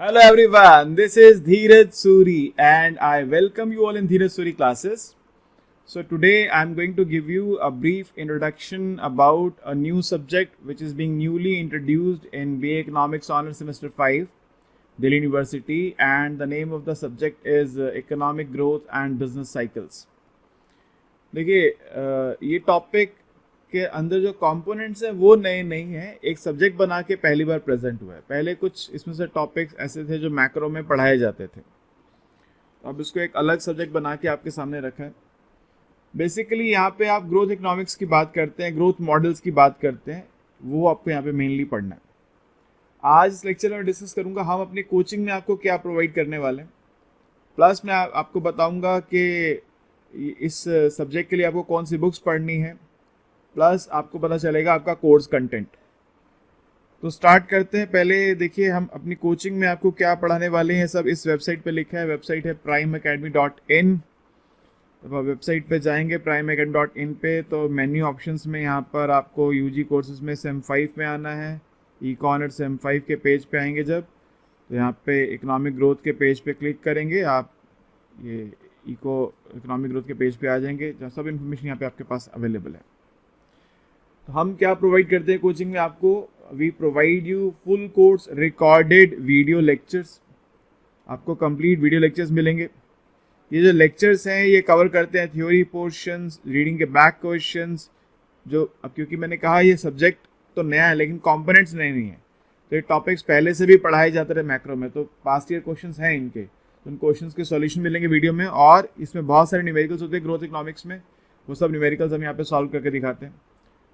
Hello everyone, this is Dheeraj Suri and I welcome you all in Dheeraj Suri classes. So today I am going to give you a brief introduction about a new subject which is being newly introduced in BA Economics Honors Semester 5, Delhi University, and the name of the subject is Economic Growth and Business Cycles. देखिए ये topic के अंदर जो components हैं वो नए नहीं हैं, एक सब्जेक्ट बना के पहली बार प्रेजेंट हुआ है। पहले कुछ इसमें से टॉपिक्स ऐसे थे जो मैक्रो में पढ़ाए जाते थे, अब इसको एक अलग सब्जेक्ट बना के आपके सामने रखा है। बेसिकली यहाँ पे आप ग्रोथ इकोनॉमिक्स की बात करते हैं, ग्रोथ मॉडल्स की बात करते हैं, वो आपको यहाँ पे मेनली पढ़ना है। आज इस लेक्चर में डिस्कस करूँगा हम अपनी कोचिंग में आपको क्या प्रोवाइड करने वाले हैं, प्लस मैं आपको बताऊँगा कि इस सब्जेक्ट के लिए आपको कौन सी बुक्स पढ़नी है, प्लस आपको पता चलेगा आपका कोर्स कंटेंट। तो स्टार्ट करते हैं। पहले देखिए हम अपनी कोचिंग में आपको क्या पढ़ाने वाले हैं, सब इस वेबसाइट पे लिखा है। वेबसाइट है primeacademy.in। जब आप वेबसाइट पे जाएंगे primeacademy.in पे तो मेन्यू ऑप्शंस में यहाँ पर आपको यूजी कोर्सेज में सेम 5 में आना है। इकॉन और सेम 5 के पेज पे आएंगे जब, तो यहाँ पे इकोनॉमिक ग्रोथ के पेज पे क्लिक करेंगे आप, ये इकोनॉमिक ग्रोथ के पेज पे आ जाएंगे जहाँ सब इन्फॉर्मेशन यहाँ पे आपके पास अवेलेबल है। तो हम क्या प्रोवाइड करते हैं कोचिंग में आपको, we provide you full course recorded video lectures. आपको कंप्लीट वीडियो लेक्चर्स मिलेंगे। ये जो लेक्चर्स हैं ये कवर करते हैं थ्योरी पोर्शंस, रीडिंग के बैक क्वेश्चंस, जो अब क्योंकि मैंने कहा ये सब्जेक्ट तो नया है लेकिन कंपोनेंट्स नए नहीं है, तो ये टॉपिक्स पहले से भी पढ़ाए जाते रहे मैक्रो में, तो पास्ट ईयर क्वेश्चंस हैं इनके, तो उन क्वेश्चंस के सॉल्यूशन मिलेंगे वीडियो में। और इसमें बहुत सारे न्यूमेरिकल्स होते हैं ग्रोथ इकोनॉमिक्स में, वो सब न्यूमेरिकल्स हम यहाँ पे सॉल्व करके दिखाते हैं।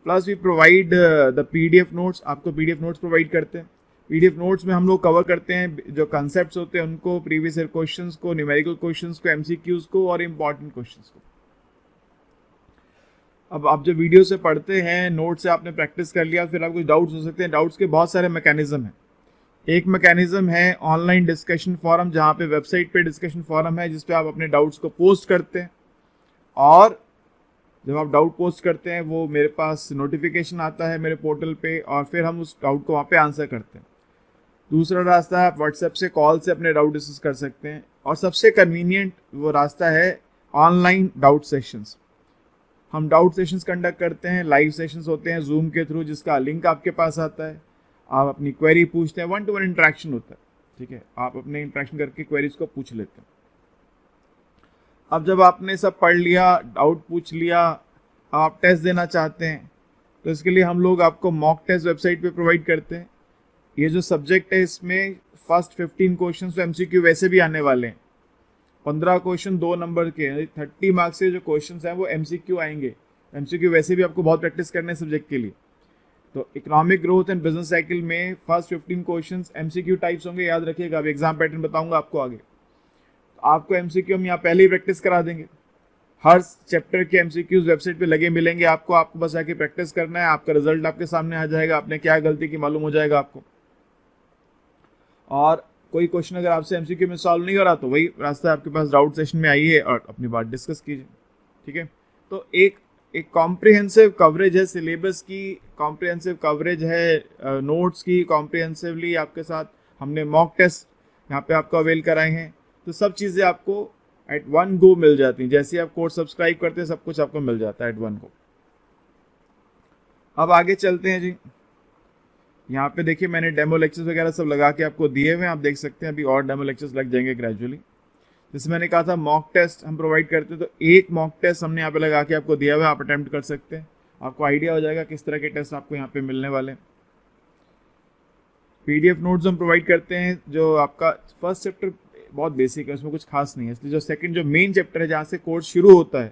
Plus we provide the PDF notes, आपको पीडीएफ नोट्स प्रोवाइड करते हैं। पीडीएफ नोट्स में हम लोग कवर करते हैं जो कंसेप्ट्स होते हैं उनको, प्रीवियस ईयर क्वेश्चंस को, न्यूमेरिकल क्वेश्चंस को, एमसीक्यूज को और इंपॉर्टेंट क्वेश्चंस को। अब आप जब वीडियो से पढ़ते हैं, नोट से आपने प्रैक्टिस कर लिया, फिर आपको कुछ डाउट्स हो सकते हैं। डाउट्स के बहुत सारे मैकेनिज्म हैं। एक मैकेनिज्म है ऑनलाइन डिस्कशन फॉरम, जहाँ पे वेबसाइट पे डिस्कशन फॉरम है जिसपे आप अपने डाउट्स को पोस्ट करते हैं, और जब आप डाउट पोस्ट करते हैं वो मेरे पास नोटिफिकेशन आता है मेरे पोर्टल पे, और फिर हम उस डाउट को वहाँ पे आंसर करते हैं। दूसरा रास्ता है आप व्हाट्सएप से, कॉल से अपने डाउट डिस्कस कर सकते हैं, और सबसे कन्वीनियंट वो रास्ता है ऑनलाइन डाउट सेशंस। हम डाउट सेशंस कंडक्ट करते हैं, लाइव सेशंस होते हैं जूम के थ्रू, जिसका लिंक आपके पास आता है। आप अपनी क्वेरी पूछते हैं, 1-to-1 इंटरेक्शन होता है, ठीक है, आप अपने इंटरेक्शन करके क्वेरीज को पूछ लेते हैं। अब जब आपने सब पढ़ लिया, डाउट पूछ लिया, आप टेस्ट देना चाहते हैं, तो इसके लिए हम लोग आपको मॉक टेस्ट वेबसाइट पे प्रोवाइड करते हैं। ये जो सब्जेक्ट है इसमें फर्स्ट 15 क्वेश्चन तो एमसीक्यू वैसे भी आने वाले हैं, 15 क्वेश्चन 2 नंबर के, 30 मार्क्स के जो क्वेश्चन हैं वो एमसीक्यू आएंगे। एमसीक्यू वैसे भी आपको बहुत प्रैक्टिस करना है सब्जेक्ट के लिए। तो economic growth and business cycle में फर्स्ट 15 क्वेश्चन एमसीक्यू टाइप्स होंगे, याद रखिएगा। अब एग्जाम पैटर्न बताऊंगा आपको आगे। आपको एमसीक्यू हम यहाँ पहले ही प्रैक्टिस करा देंगे। हर चैप्टर के एमसीक्यूज वेबसाइट पे लगे मिलेंगे आपको बस आके प्रैक्टिस करना है, आपका रिजल्ट आपके सामने आ जाएगा, आपने क्या गलती की मालूम हो जाएगा आपको। और कोई क्वेश्चन अगर आपसे एमसीक्यू में सॉल्व नहीं हो रहा तो वही रास्ता है आपके पास, डाउट सेशन में आइए और अपनी बात डिस्कस कीजिए, ठीक है। तो एक कॉम्प्रिहेंसिव कवरेज है सिलेबस की, कॉम्प्रिहेंसिव कवरेज है नोट्स की, कॉम्प्रिहेंसिवली आपके साथ हमने मॉक टेस्ट यहाँ पे आपको अवेल कराए हैं। तो सब चीज़ें आपको एट वन गो मिल जाती हैं। जैसे आप कोर्स सब्सक्राइब करते हैं सब कुछ आपको मिल जाता है एट वन गो। अब आगे चलते हैं जी। यहाँ पे देखिए मैंने डेमो लेक्चर्स वगैरह सब लगा के आपको दिए हुए हैं, आप देख सकते हैं। अभी और डेमो लेक्चर्स लग जाएंगे ग्रेजुअली। जैसे मैंने कहा था मॉक टेस्ट हम प्रोवाइड करते हैं, तो एक मॉक टेस्ट हमने यहाँ पे लगा के आपको दिया हुआ है, आप अटेम्प्ट कर सकते हैं। आपको आइडिया हो जाएगा किस तरह के टेस्ट आपको यहाँ पे मिलने वाले हैं। पीडीएफ नोट्स हम प्रोवाइड करते हैं। जो आपका फर्स्ट चैप्टर बहुत बेसिक है, उसमें कुछ खास नहीं है, इसलिए जो सेकंड जो मेन चैप्टर है जहाँ से कोर्स शुरू होता है,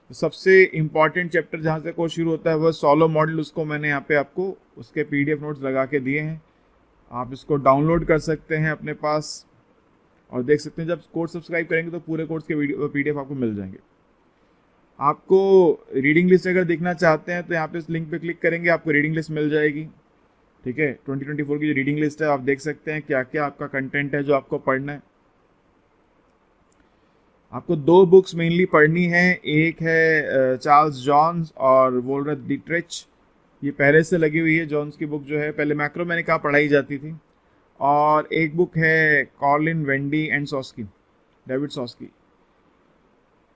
तो सबसे इंपॉर्टेंट चैप्टर जहाँ से कोर्स शुरू होता है वो सोलो मॉडल, उसको मैंने यहाँ पे आपको उसके पीडीएफ नोट्स लगा के दिए हैं। आप इसको डाउनलोड कर सकते हैं अपने पास और देख सकते हैं। जब कोर्स सब्सक्राइब करेंगे तो पूरे कोर्स के पीडीएफ आपको मिल जाएंगे। आपको रीडिंग लिस्ट अगर देखना चाहते हैं तो यहाँ पे इस लिंक पे क्लिक करेंगे, आपको रीडिंग लिस्ट मिल जाएगी, ठीक है। 2024 की जो रीडिंग लिस्ट है आप देख सकते हैं क्या क्या आपका कंटेंट है जो आपको पढ़ना है। आपको 2 बुक्स मेनली पढ़नी है, एक है चार्ल्स जॉन्स और वोल्फ्राम डीट्रिच। ये पहले से लगी हुई है जॉन्स की बुक, जो है पहले मैक्रो मैंने कहा पढ़ाई जाती थी, और एक बुक है कॉलिन वेंडी एंड सॉस्की, डेविड सॉस्की।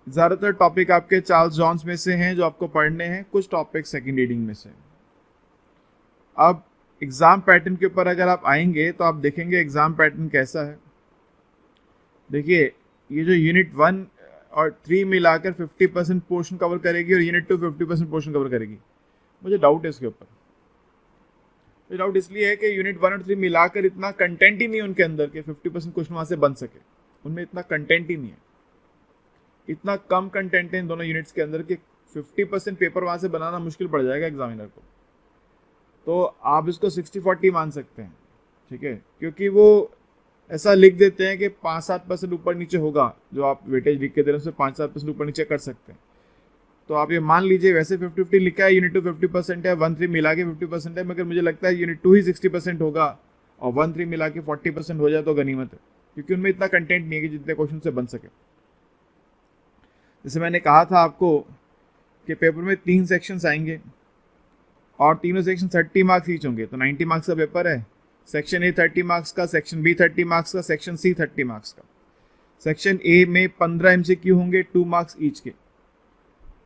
ज़्यादातर टॉपिक आपके चार्ल्स जॉन्स में से हैं जो आपको पढ़ने हैं, कुछ टॉपिक सेकेंड रीडिंग में से। अब एग्ज़ाम पैटर्न के ऊपर अगर आप आएंगे तो आप देखेंगे एग्ज़ाम पैटर्न कैसा है। देखिए, ये जो यूनिट 1 और 3 मिलाकर 50% पोर्शन कवर करेगी और यूनिट 2 50% पोर्शन कवर करेगी। मुझे डाउट है इसके ऊपर। ये डाउट इसलिए है कि यूनिट 1 और 3 मिलाकर इतना कंटेंट ही नहीं है उनके अंदर कि 50% क्वेश्चन वहाँ से बन सके। उनमें इतना कंटेंट ही नहीं है, इतना कम कंटेंट है इन दोनों यूनिट्स के अंदर कि 50% पेपर वहाँ से बनाना मुश्किल पड़ जाएगा एग्जामिनर को। तो आप इसको 60-40 मान सकते हैं, ठीक है, क्योंकि वो ऐसा लिख देते हैं कि 5-7% ऊपर नीचे होगा। जो आप वेटेज लिख के दे रहे हैं उससे 5-7% ऊपर नीचे कर सकते हैं। तो आप ये मान लीजिए, वैसे 50-50 लिखा है, यूनिट 2 50% है, 1-3 मिला के 50% है, मगर मुझे लगता है यूनिट 2 ही 60% होगा और 1-3 मिला के 40% हो जाए तो गनीमत है, क्योंकि उनमें इतना कंटेंट नहीं है कि जितने क्वेश्चन से बन सके। जैसे मैंने कहा था आपको कि पेपर में 3 सेक्शंस आएंगे और तीनों सेक्शन 30 मार्क्स ईच होंगे, तो 90 मार्क्स का पेपर है। सेक्शन ए 30 मार्क्स का, सेक्शन बी 30 मार्क्स का, सेक्शन सी 30 मार्क्स का। सेक्शन ए में 15 MCQ होंगे 2 मार्क्स ईच के,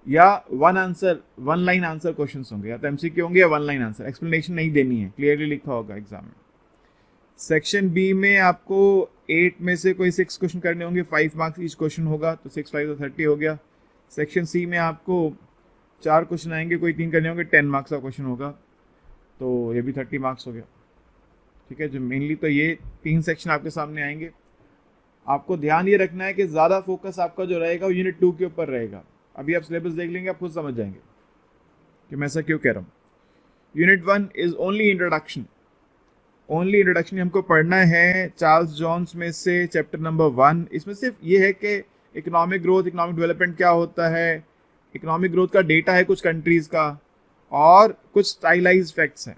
या वन लाइन आंसर क्वेश्चन होंगे, या तो MCQ होंगे या 1 लाइन आंसर, एक्सप्लेनेशन नहीं देनी है, क्लियरली लिखा होगा एग्जाम में। सेक्शन बी में आपको 8 में से कोई 6 क्वेश्चन करने होंगे, 5 मार्क्स ईच क्वेश्चन होगा, तो 6 5 30 हो गया। सेक्शन सी में आपको 4 क्वेश्चन आएंगे, कोई 3 करने होंगे, 10 मार्क्स का क्वेश्चन होगा, तो ये भी 30 मार्क्स हो गया, ठीक है। जो मेनली तो ये 3 सेक्शन आपके सामने आएंगे। आपको ध्यान ये रखना है कि ज़्यादा फोकस आपका जो रहेगा वो यूनिट 2 के ऊपर रहेगा। अभी आप सिलेबस देख लेंगे, आप खुद समझ जाएंगे कि मैं ऐसा क्यों कह रहा हूँ। Unit 1 is only introduction, only introduction हमको पढ़ना है चार्ल्स जॉन्स में से चैप्टर नंबर 1। इसमें सिर्फ ये है कि इकोनॉमिक ग्रोथ, इकोनॉमिक डेवलपमेंट क्या होता है, इकोनॉमिक ग्रोथ का डेटा है कुछ कंट्रीज़ का, और कुछ स्टाइलाइज फैक्ट्स हैं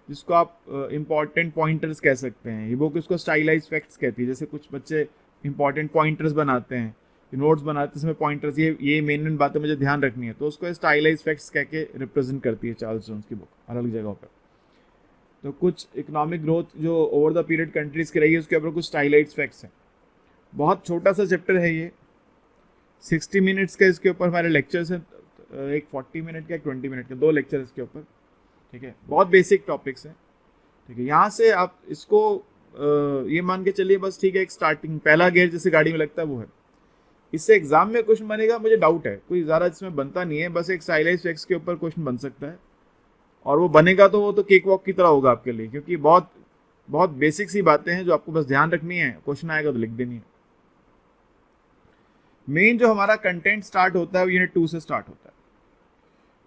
जिसको आप इंपॉर्टेंट पॉइंटर्स कह सकते हैं। ये बुक इसको स्टाइलाइज फैक्ट्स कहती है। जैसे कुछ बच्चे इंपॉर्टेंट पॉइंटर्स बनाते हैं, नोट्स बनाते समय पॉइंटर्स, ये मेन बातें मुझे ध्यान रखनी है, तो उसको स्टाइलाइज फैक्ट्स कह के रिप्रेजेंट करती है चार्ल्स जॉन्स की बुक अलग जगहों पर। तो कुछ इकोनॉमिक ग्रोथ जो ओवर द पीरियड कंट्रीज की रही है उसके ऊपर कुछ स्टाइलाइज फैक्ट्स हैं। बहुत छोटा सा चैप्टर है ये, 60 मिनट्स का इसके ऊपर हमारे लेक्चर्स हैं, एक 40 मिनट का, एक 20 मिनट का, 2 लेक्चर इसके ऊपर, ठीक है। बहुत बेसिक टॉपिक्स हैं, ठीक है। यहाँ से आप इसको ये मान के चलिए बस, ठीक है, एक स्टार्टिंग पहला गियर जैसे गाड़ी में लगता है वो है। इससे एग्जाम में क्वेश्चन बनेगा मुझे डाउट है, कोई ज़्यादा इसमें बनता नहीं है, बस एक स्टाइलाइज फैक्ट्स के ऊपर क्वेश्चन बन सकता है, और वो बनेगा तो वो तो केक वॉक की तरह होगा आपके लिए, क्योंकि बहुत बहुत बेसिक सी बातें हैं जो आपको बस ध्यान रखनी है, क्वेश्चन आएगा तो लिख देनी है। मेन जो हमारा कंटेंट स्टार्ट होता है वो यूनिट 2 से स्टार्ट होता है।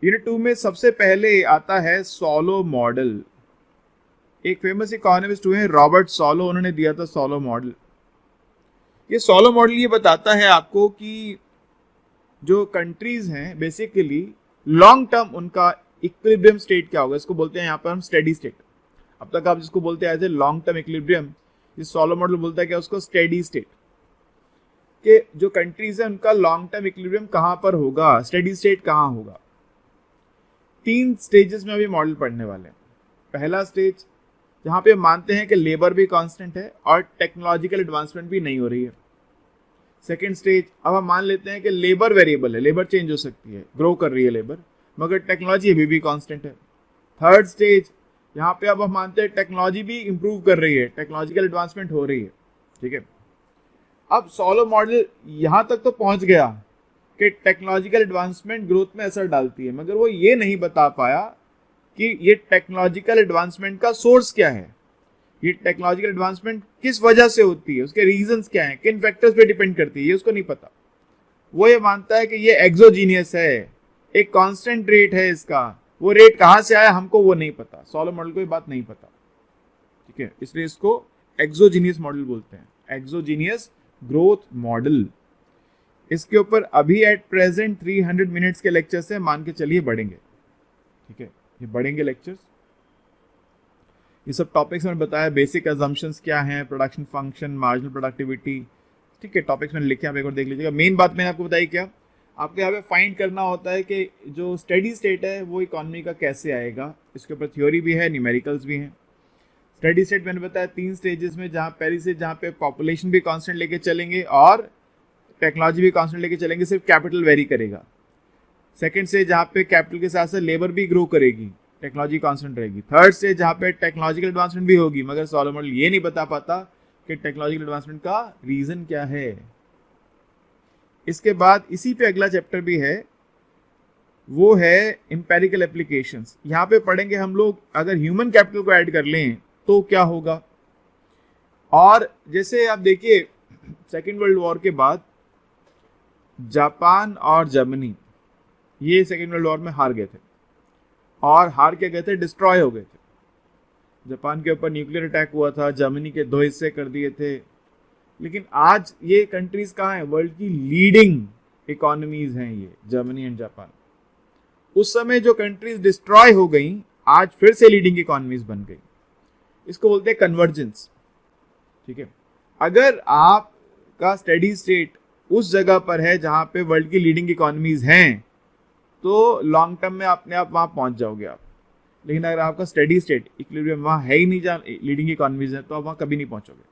यूनिट 2 में सबसे पहले आता है सॉलो मॉडल। एक फेमस इकोनॉमिस्ट हुए हैं रॉबर्ट सॉलो, उन्होंने दिया था सॉलो मॉडल। ये सॉलो मॉडल ये बताता है आपको कि जो कंट्रीज हैं बेसिकली लॉन्ग टर्म उनका इक्विलिब्रियम स्टेट क्या होगा, इसको बोलते हैं यहाँ पर हम स्टेडी स्टेट। अब तक आप जिसको बोलते आए थे लॉन्ग टर्म इक्विलिब्रियम, ये सॉलो मॉडल बोलता है क्या उसको, स्टेडी स्टेट। कि जो कंट्रीज है उनका लॉन्ग टर्म इक्विलिब्रियम कहाँ पर होगा, स्टेडी स्टेट कहाँ होगा। 3 स्टेजेस में अभी मॉडल पढ़ने वाले हैं। पहला स्टेज जहाँ पे मानते हैं कि लेबर भी कांस्टेंट है और टेक्नोलॉजिकल एडवांसमेंट भी नहीं हो रही है। सेकेंड स्टेज, अब हम मान लेते हैं कि लेबर वेरिएबल है, लेबर चेंज हो सकती है, ग्रो कर रही है लेबर, मगर टेक्नोलॉजी अभी भी कांस्टेंट है। थर्ड स्टेज, यहाँ पे अब हम मानते हैं टेक्नोलॉजी भी इंप्रूव कर रही है, टेक्नोलॉजिकल एडवांसमेंट हो रही है, ठीक है। अब सॉलो मॉडल यहाँ तक तो पहुंच गया कि टेक्नोलॉजिकल एडवांसमेंट ग्रोथ में असर डालती है, मगर वो ये नहीं बता पाया कि ये टेक्नोलॉजिकल एडवांसमेंट का सोर्स क्या है, ये टेक्नोलॉजिकल एडवांसमेंट किस वजह से होती है, उसके रीजंस क्या हैं, किन फैक्टर्स पे डिपेंड करती है, ये उसको नहीं पता। वो ये मानता है कि ये एक्सोजीनियस है, एक कांस्टेंट रेट है इसका, वो रेट कहाँ से आया हमको वो नहीं पता। सॉलो मॉडल को ये बात नहीं पता, ठीक है, इसलिए इसको एक्सोजीनियस मॉडल बोलते हैं, एक्सोजीनियस ग्रोथ मॉडल। इसके ऊपर अभी एट प्रेजेंट 300 मिनट्स के लेक्चर से मान के चलिए बढ़ेंगे, ठीक है, ये बढ़ेंगे लेक्चर्स। ये सब टॉपिक्स मैंने बताया, बेसिक अजम्पशंस क्या हैं, प्रोडक्शन फंक्शन, मार्जिनल प्रोडक्टिविटी, ठीक है, टॉपिक्स मैंने लिखे, आप एक बार देख लीजिएगा। मेन बात मैंने आपको बताई क्या, आपको यहाँ पे फाइंड करना होता है कि जो स्टेडी स्टेट है वो इकोनॉमी का कैसे आएगा। इसके ऊपर थ्योरी भी है, न्यूमेरिकल्स भी हैं। स्टेडी स्टेट मैंने बताया 3 स्टेजेस में, जहां पहली से जहां पे पॉपुलेशन भी कांस्टेंट लेके चलेंगे और टेक्नोलॉजी भी कांस्टेंट लेके चलेंगे, सिर्फ कैपिटल वेरी करेगा। सेकंड स्टेज जहां पे कैपिटल के साथ साथ लेबर भी ग्रो करेगी, टेक्नोलॉजी कांस्टेंट रहेगी। थर्ड स्टेज जहां पे टेक्नोलॉजिकल एडवांसमेंट भी होगी, मगर सॉलोमन मॉडल ये नहीं बता पाता कि टेक्नोलॉजिकल एडवांसमेंट का रीजन क्या है। इसके बाद इसी पे अगला चैप्टर भी है, वो है एम्पेरिकल एप्लीकेशंस। यहाँ पे पढ़ेंगे हम लोग अगर ह्यूमन कैपिटल को ऐड कर लें तो क्या होगा। और जैसे आप देखिए सेकेंड वर्ल्ड वॉर के बाद जापान और जर्मनी ये सेकेंड वर्ल्ड वॉर में हार गए थे, और हार के गए थे, डिस्ट्रॉय हो गए थे। जापान के ऊपर न्यूक्लियर अटैक हुआ था, जर्मनी के 2 हिस्से कर दिए थे। लेकिन आज ये कंट्रीज कहाँ हैं? वर्ल्ड की लीडिंग इकोनॉमीज हैं ये, जर्मनी एंड जापान। उस समय जो कंट्रीज डिस्ट्रॉय हो गई, आज फिर से लीडिंग इकोनॉमीज बन गई। इसको बोलते हैं कन्वर्जेंस। ठीक है, अगर आपका स्टेडी स्टेट उस जगह पर है जहां पे वर्ल्ड की लीडिंग इकोनॉमीज हैं, तो लॉन्ग टर्म में अपने आप वहां पहुंच जाओगे आप। लेकिन अगर आपका स्टेडी स्टेट इक्विलिब्रियम वहां है ही नहीं जहां लीडिंग इकोनॉमीज है, तो आप वहां कभी नहीं पहुंचोगे।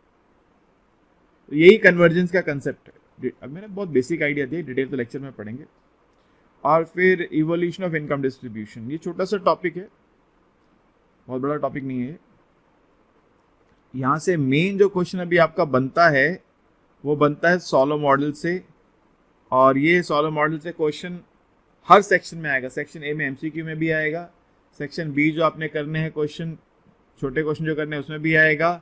तो यही कन्वर्जेंस का कंसेप्ट है। अब मैंने बहुत बेसिक आइडिया दिया, डिटेल तो लेक्चर में पढ़ेंगे। और फिर इवोल्यूशन ऑफ इनकम डिस्ट्रीब्यूशन, ये छोटा सा टॉपिक है, बहुत बड़ा टॉपिक नहीं है। यहां से मेन जो क्वेश्चन अभी आपका बनता है वो बनता है सॉलो मॉडल से, और ये सॉलो मॉडल से क्वेश्चन हर सेक्शन में आएगा। सेक्शन ए में एमसीक्यू में भी आएगा, सेक्शन बी जो आपने करने हैं क्वेश्चन, छोटे क्वेश्चन जो करने हैं उसमें भी आएगा,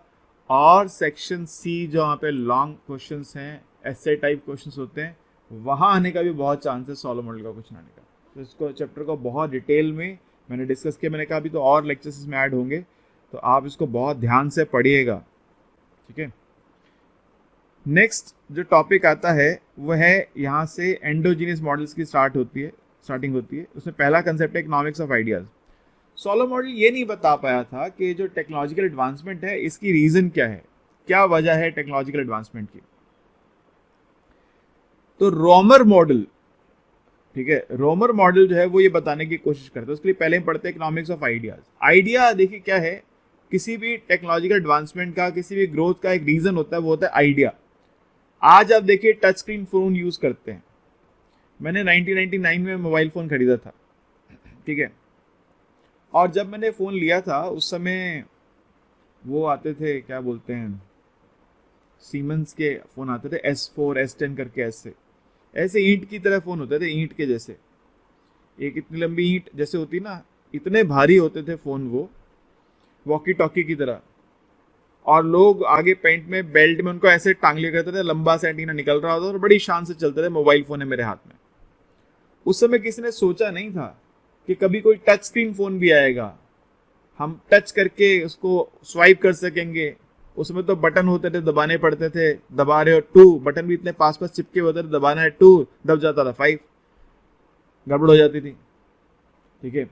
और सेक्शन सी जो वहाँ पे लॉन्ग क्वेश्चंस हैं, ऐसे टाइप क्वेश्चंस होते हैं, वहाँ आने का भी बहुत चांस है सॉलो मॉडल का क्वेश्चन आने का। तो इसको चैप्टर को बहुत डिटेल में मैंने डिस्कस किया। मैंने कहा अभी तो और लेक्चर्स इसमें ऐड होंगे, तो आप इसको बहुत ध्यान से पढ़िएगा। ठीक है, नेक्स्ट जो टॉपिक आता है वह है यहाँ से एंडोजीनियस मॉडल्स की स्टार्टिंग होती है। उसमें पहला कंसेप्ट है इकोनॉमिक्स ऑफ आइडियाज। सॉलो मॉडल ये नहीं बता पाया था कि जो टेक्नोलॉजिकल एडवांसमेंट है इसकी रीजन क्या है, क्या वजह है टेक्नोलॉजिकल एडवांसमेंट की। तो रोमर मॉडल, ठीक है, रोमर मॉडल जो है वो ये बताने की कोशिश करता है। उसके लिए पहले हम पढ़ते हैं इकोनॉमिक्स ऑफ आइडियाज। आइडिया देखिए क्या है, किसी भी टेक्नोलॉजिकल एडवांसमेंट का, किसी भी ग्रोथ का एक रीजन होता है, वो होता है आइडिया। आज आप देखिए टच स्क्रीन फोन यूज करते हैं। मैंने 1999 में मोबाइल फोन खरीदा था, ठीक है, और जब मैंने फोन लिया था उस समय वो आते थे, क्या बोलते हैं, सीमेंस के फोन आते थे, S4 S10 करके, ऐसे ईंट की तरह फोन होते थे, ईंट के जैसे, एक इतनी लंबी ईंट जैसे होती ना, इतने भारी होते थे फोन, वो वॉकी टॉकी की तरह। और लोग आगे पैंट में, बेल्ट में उनको ऐसे टांग लिया करते थे, लंबा सा एंटीना निकल रहा होता और बड़ी शान से चलते थे। मोबाइल फोन है मेरे हाथ में। उस समय किसी ने सोचा नहीं था कि कभी कोई टच स्क्रीन फोन भी आएगा, हम टच करके उसको स्वाइप कर सकेंगे। उसमें तो बटन होते थे, दबाने पड़ते थे, दबा रहे हो 2, बटन भी इतने पास चिपके होते थे, दबाना है 2, दब जाता था 5, गड़बड़ हो जाती थी। ठीक है,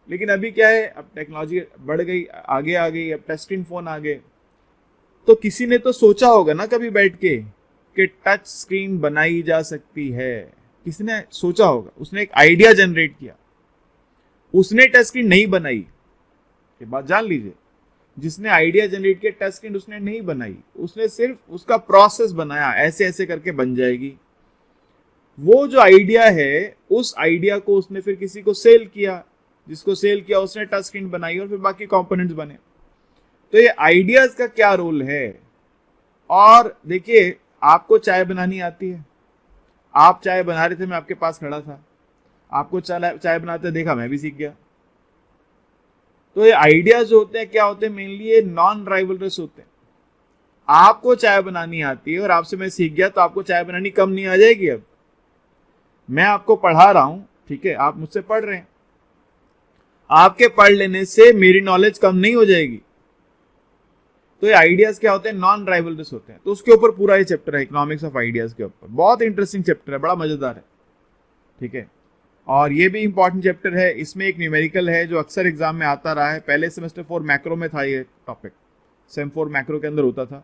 लेकिन अभी क्या है, अब टेक्नोलॉजी बढ़ गई, आगे आ गई, अब टच स्क्रीन फोन आ गए। तो किसी ने तो सोचा होगा ना कभी बैठ के कि टच स्क्रीन बनाई जा सकती है, किसी ने सोचा होगा, उसने एक आइडिया जनरेट किया, उसने टच स्क्रीन नहीं बनाई, ये बात जान लीजिए। जिसने आइडिया जनरेट किया, टच स्क्रीन उसने नहीं बनाई, उसने सिर्फ उसका प्रोसेस बनाया, ऐसे ऐसे करके बन जाएगी। वो जो आइडिया है, उस आइडिया को उसने फिर किसी को सेल किया, जिसको सेल किया उसने टच स्क्रीन बनाई, और फिर बाकी कंपोनेंट्स बने। तो ये आइडियाज का क्या रोल है। और देखिए, आपको चाय बनानी आती है, आप चाय बना रहे थे, मैं आपके पास खड़ा था, आपको चाय बनाते देखा, मैं भी सीख गया। तो ये आइडियाज जो होते हैं क्या होते हैं, मेनली ये नॉन राइवलरस होते हैं। आपको चाय बनानी आती है और आपसे मैं सीख गया, तो आपको चाय बनानी कम नहीं आ जाएगी। अब मैं आपको पढ़ा रहा हूं, ठीक है, आप मुझसे पढ़ रहे हैं, आपके पढ़ लेने से मेरी नॉलेज कम नहीं हो जाएगी। तो ये आइडियाज क्या होते हैं, नॉन राइवलरस होते हैं। तो उसके ऊपर पूरा ये चैप्टर है, इकोनॉमिक्स ऑफ आइडियाज के ऊपर। बहुत इंटरेस्टिंग चैप्टर है, बड़ा मजेदार है। ठीक है, और ये भी इंपॉर्टेंट चैप्टर है। इसमें एक न्यूमेरिकल है जो अक्सर एग्जाम में आता रहा है। पहले सेमेस्टर 4 मैक्रो में था ये टॉपिक, सेम 4 मैक्रो के अंदर होता था।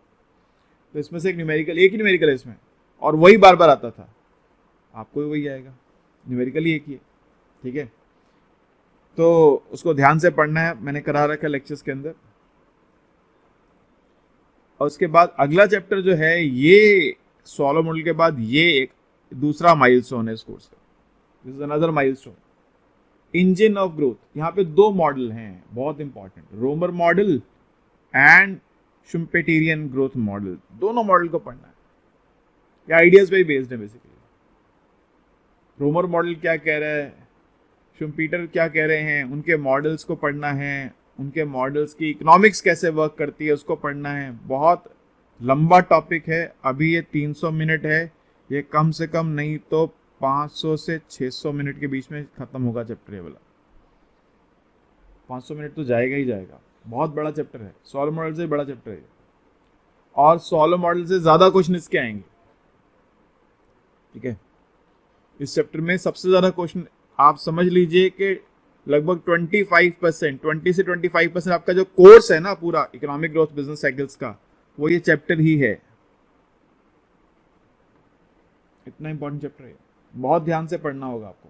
तो इसमें से एक न्यूमेरिकल, एक ही न्यूमेरिकल है इसमें, और वही बार बार आता था। आपको भी वही आएगा, न्यूमेरिकल ही एक ही है। ठीक है, तो उसको ध्यान से पढ़ना है, मैंने करा रखा लेक्चर्स के अंदर। और उसके बाद अगला चैप्टर जो है ये सोलो मॉडल के बाद ये एक दूसरा माइलस्टोन है इस कोर्स का, this is another milestone, engine of growth. यहाँ पे दो मॉडल हैं बहुत important, Romer model and Schumpeterian growth model. दोनों मॉडल को पढ़ना है, ये आइडियाज पे ही बेस्ड है बेसिकली। रोमर मॉडल क्या कह रहा है, शुम्पीटर क्या कह रहे हैं, उनके मॉडल्स को पढ़ना है, उनके मॉडल्स की इकोनॉमिक्स कैसे वर्क करती है उसको पढ़ना है। बहुत लंबा टॉपिक है, अभी ये 300 मिनट है, ये कम से कम नहीं तो 500 से 600 मिनट के बीच में खत्म होगा चैप्टर ये वाला। 500 मिनट तो जाएगा ही जाएगा, बहुत बड़ा चैप्टर है, सोलो मॉडल से बड़ा चैप्टर है और सोलो मॉडल से ज्यादा क्वेश्चन इसके आएंगे। ठीक है, इस चैप्टर में सबसे ज्यादा क्वेश्चन आप समझ लीजिए कि लगभग 25%, 20 से 25% आपका जो कोर्स है ना पूरा इकोनॉमिक ग्रोथ बिजनेस साइकिल्स का, वो ये चैप्टर ही है। इतना इंपॉर्टेंट चैप्टर है, बहुत ध्यान से पढ़ना होगा आपको।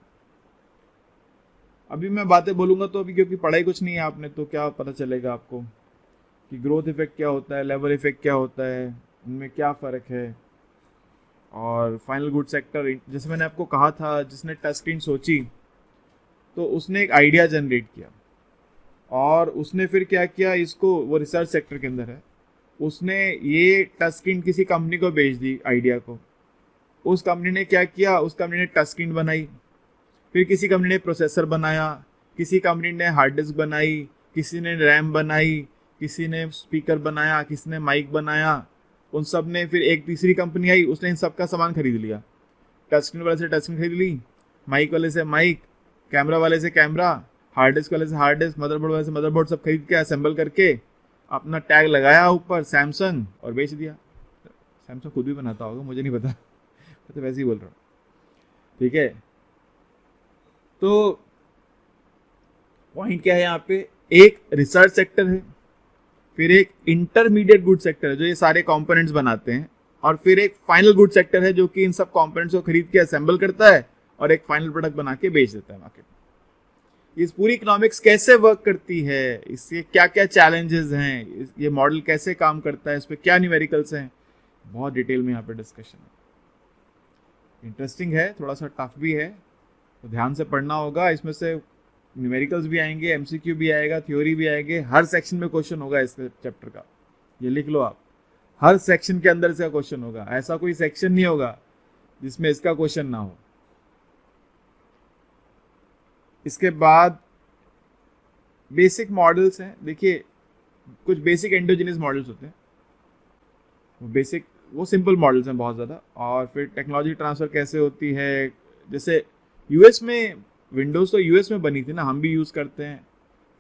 अभी मैं बातें बोलूंगा तो अभी क्योंकि पढ़ाई कुछ नहीं है आपने, तो क्या पता चलेगा आपको कि ग्रोथ इफेक्ट क्या होता है, लेवल इफेक्ट क्या होता है, उनमें क्या फ़र्क है। और फाइनल गुड सेक्टर, जैसे मैंने आपको कहा था, जिसने टच स्क्रीन सोची तो उसने एक आइडिया जनरेट किया और उसने फिर क्या किया, इसको, वो रिसर्च सेक्टर के अंदर है, उसने ये टच स्क्रीन किसी कंपनी को बेच दी आइडिया को। उस कंपनी ने क्या किया, उस कंपनी ने टच स्क्रीन बनाई, फिर किसी कंपनी ने प्रोसेसर बनाया, किसी कंपनी ने हार्ड डिस्क बनाई, किसी ने रैम बनाई, किसी ने स्पीकर बनाया, किसी ने माइक बनाया। उन सब ने, फिर एक तीसरी कंपनी आई, उसने इन सब का सामान खरीद लिया। टच स्क्रीन वाले से टच स्क्रीन खरीद ली, माइक वाले से माइक, कैमरा वाले से कैमरा, हार्ड डिस्क वाले से हार्ड डिस्क, मदरबोर्ड वाले से मदरबोर्ड, सब खरीद के असेंबल करके अपना टैग लगाया ऊपर सैमसंग और बेच दिया। सैमसंग खुद भी बनाता होगा, मुझे नहीं पता, तो वैसे ही बोल रहा हूँ। ठीक है, तो पॉइंट क्या है यहाँ पे, एक रिसर्च सेक्टर है, फिर एक इंटरमीडिएट गुड सेक्टर है जो ये सारे कंपोनेंट्स बनाते हैं, और फिर एक फाइनल गुड सेक्टर है जो कि इन सब कंपोनेंट्स को खरीद के असेंबल करता है और एक फाइनल प्रोडक्ट बना के बेच देता है मार्केट में। इस पूरी इकोनॉमिक्स कैसे वर्क करती है, इसके क्या क्या चैलेंजेस हैं, ये मॉडल कैसे काम करता है, इस पर क्या न्यूमेरिकल्स हैं, बहुत डिटेल में यहाँ पे डिस्कशन है। इंटरेस्टिंग है, थोड़ा सा टफ भी है, तो ध्यान से पढ़ना होगा। इसमें से न्यूमेरिकल्स भी आएंगे, एमसीक्यू भी आएगा, थ्योरी भी आएंगे, हर सेक्शन में क्वेश्चन होगा इस चैप्टर का, ये लिख लो आप। हर सेक्शन के अंदर से क्वेश्चन होगा, ऐसा कोई सेक्शन नहीं होगा जिसमें इसका क्वेश्चन ना हो। इसके बाद बेसिक मॉडल्स हैं, देखिए कुछ बेसिक एंडोजेनियस मॉडल्स होते हैं, वो सिंपल मॉडल्स हैं बहुत ज़्यादा। और फिर टेक्नोलॉजी ट्रांसफ़र कैसे होती है, जैसे यूएस में विंडोज़ तो यूएस में बनी थी ना, हम भी यूज़ करते हैं,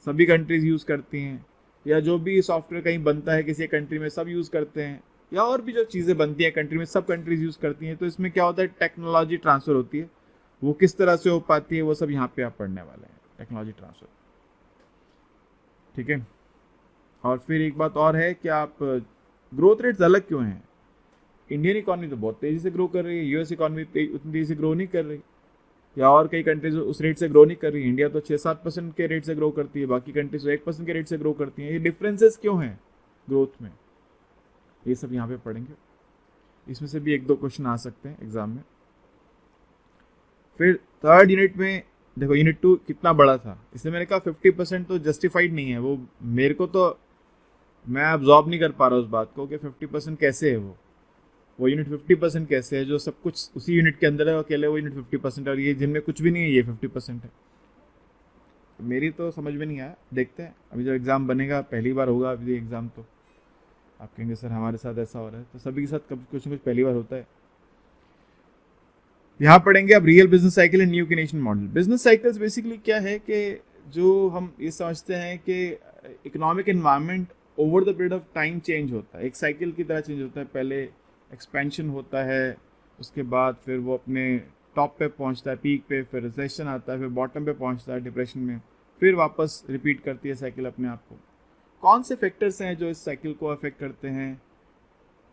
सभी कंट्रीज़ यूज़ करती हैं, या जो भी सॉफ्टवेयर कहीं बनता है किसी कंट्री में सब यूज़ करते हैं, या और भी जो चीज़ें बनती हैं कंट्री में सब कंट्रीज़ यूज़ करती हैं। तो इसमें क्या होता है, टेक्नोलॉजी ट्रांसफ़र होती है, वो किस तरह से हो पाती है वो सब यहाँ पे आप पढ़ने वाले हैं, टेक्नोलॉजी ट्रांसफ़र। ठीक है, और फिर एक बात और है कि आप ग्रोथ रेट्स अलग क्यों हैं। इंडियन इकॉनमी तो बहुत तेज़ी से ग्रो कर रही है, यूएस इकॉनमी उतनी तेज़ी से ग्रो नहीं कर रही, या और कई कंट्रीज उस रेट से ग्रो नहीं कर रही। इंडिया तो 6-7% के रेट से ग्रो करती है, बाकी कंट्रीज तो 1% के रेट से ग्रो करती हैं। ये डिफरेंसेस क्यों हैं ग्रोथ में, ये सब यहाँ पे पढ़ेंगे। इसमें से भी 1-2 क्वेश्चन आ सकते हैं एग्जाम में। फिर थर्ड यूनिट में देखो, यूनिट 2 कितना बड़ा था, इसलिए मैंने कहा 50% तो जस्टिफाइड नहीं है, वो मेरे को तो, मैं अब्जॉर्ब नहीं कर पा रहा उस बात को कि 50% कैसे है वो यूनिट 50% कैसे है, जो सब कुछ उसी यूनिट के अंदर है, अकेले वो यूनिट 50% है, और ये जिनमें कुछ भी नहीं है ये 50% है। तो मेरी तो समझ में नहीं आया, देखते हैं अभी जो एग्ज़ाम बनेगा, पहली बार होगा अभी एग्ज़ाम, तो आप कहेंगे सर हमारे साथ ऐसा हो रहा है, तो सभी के साथ कुछ न कुछ पहली बार होता है। यहाँ पढ़ेंगे अब real business cycle and new Keynesian model. Business cycles basically क्या है कि जो हम ये समझते हैं कि economic environment over the period of time change होता है, एक साइकिल की तरह चेंज होता है। पहले एक्सपेंशन होता है, उसके बाद फिर वो अपने टॉप पे पहुंचता है, पीक पे, फिर रिसेशन आता है, फिर बॉटम पे पहुंचता है डिप्रेशन में, फिर वापस रिपीट करती है साइकिल अपने आप को। कौन से फैक्टर्स हैं जो इस साइकिल को अफेक्ट करते हैं,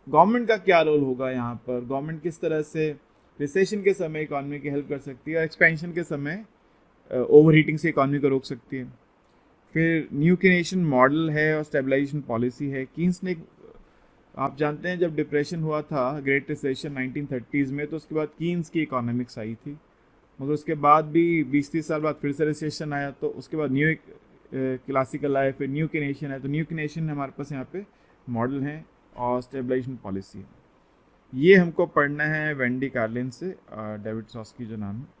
गवर्नमेंट का क्या रोल होगा यहाँ पर, गवर्नमेंट किस तरह से रिसेशन के समय इकॉनमी की हेल्प कर सकती है, और एक्सपेंशन के समय ओवर हीटिंग से इकॉनमी को रोक सकती है। फिर न्यू किनेशन मॉडल है और स्टेबलाइजेशन पॉलिसी है। कीन्स ने आप जानते हैं जब डिप्रेशन हुआ था, ग्रेट रिसेशन 1930s में, तो उसके बाद कीन्स की इकोनॉमिक्स आई थी, मगर उसके बाद भी 20-30 साल बाद फिर से रिसेशन आया, तो उसके बाद न्यू क्लासिकल आया, फिर न्यू केनेशियन आया। तो न्यू केनेशियन हमारे पास यहाँ पे मॉडल है और स्टेबलाइजेशन पॉलिसी है। ये हमको पढ़ना है वेंडी कार्लिन से, डेविड सॉस्की जो नाम है।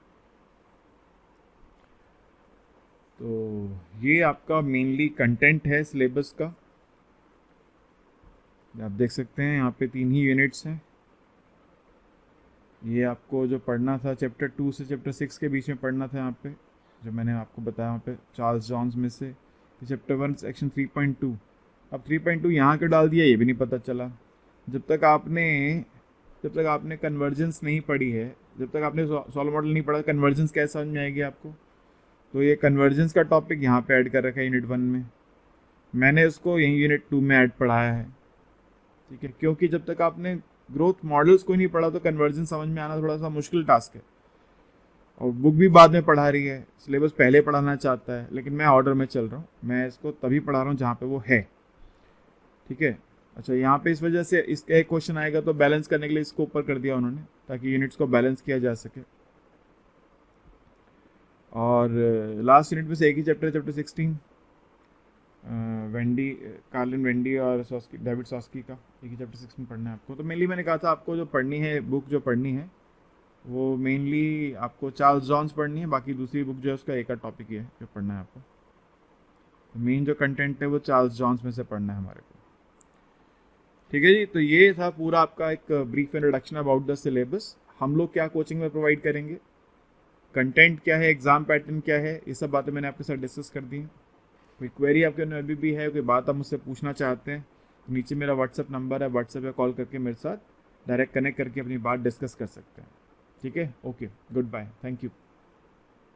तो ये आपका मेनली कंटेंट है सिलेबस का। आप देख सकते हैं यहाँ पे 3 ही यूनिट्स हैं। ये आपको जो पढ़ना था चैप्टर 2 से चैप्टर 6 के बीच में पढ़ना था, यहाँ पे जो मैंने आपको बताया वहाँ पे चार्ल्स जॉन्स में से चैप्टर 1 सेक्शन 3.2। अब 3.2 यहाँ क्यों डाल दिया ये भी नहीं पता चला। जब तक आपने कन्वर्जेंस नहीं पढ़ी है, जब तक आपने सॉल्व मॉडल नहीं पढ़ा, कन्वर्जेंस कैसे समझ में आएगी आपको। तो ये कन्वर्जेंस का टॉपिक यहाँ पे ऐड कर रखा है यूनिट 1 में, मैंने उसको यही यूनिट 2 में ऐड पढ़ाया है, ठीक है। क्योंकि जब तक आपने ग्रोथ मॉडल्स को ही नहीं पढ़ा तो कन्वर्जन समझ में आना थोड़ा सा मुश्किल टास्क है। और बुक भी बाद में पढ़ा रही है, सिलेबस पहले पढ़ाना चाहता है, लेकिन मैं ऑर्डर में चल रहा हूँ, मैं इसको तभी पढ़ा रहा हूँ जहाँ पे वो है, ठीक है। अच्छा, यहाँ पे इस वजह से इसका एक क्वेश्चन आएगा तो बैलेंस करने के लिए इसको ऊपर कर दिया उन्होंने, ताकि यूनिट्स को बैलेंस किया जा सके। और लास्ट यूनिट में से एक ही chapter, chapter 16, Wendy Carlin Wendy और सॉस्की, डेविड सॉस्की का एक ही चैप्टर 6 में पढ़ना है आपको। तो मेनली मैंने कहा था आपको जो पढ़नी है बुक, जो पढ़नी है वो मेनली आपको चार्ल्स जॉन्स पढ़नी है, बाकी दूसरी बुक जो है उसका एक टॉपिक ही है जो पढ़ना है आपको। तो मेन जो कंटेंट है वो चार्ल्स जॉन्स में से पढ़ना है हमारे को, ठीक है जी। तो ये था पूरा आपका एक brief introduction about the syllabus. हम लोग क्या कोचिंग में प्रोवाइड करेंगे, कंटेंट क्या है, एग्जाम पैटर्न क्या है, ये सब बातें मैंने आपके साथ डिस्कस कर दी हैं। कोई क्वेरी आपके अंदर अभी भी है, कोई बात आप मुझसे पूछना चाहते हैं, तो नीचे मेरा व्हाट्सअप नंबर है, व्हाट्सएप पे कॉल करके मेरे साथ डायरेक्ट कनेक्ट करके अपनी बात डिस्कस कर सकते हैं, ठीक है। Okay, good bye, thank you.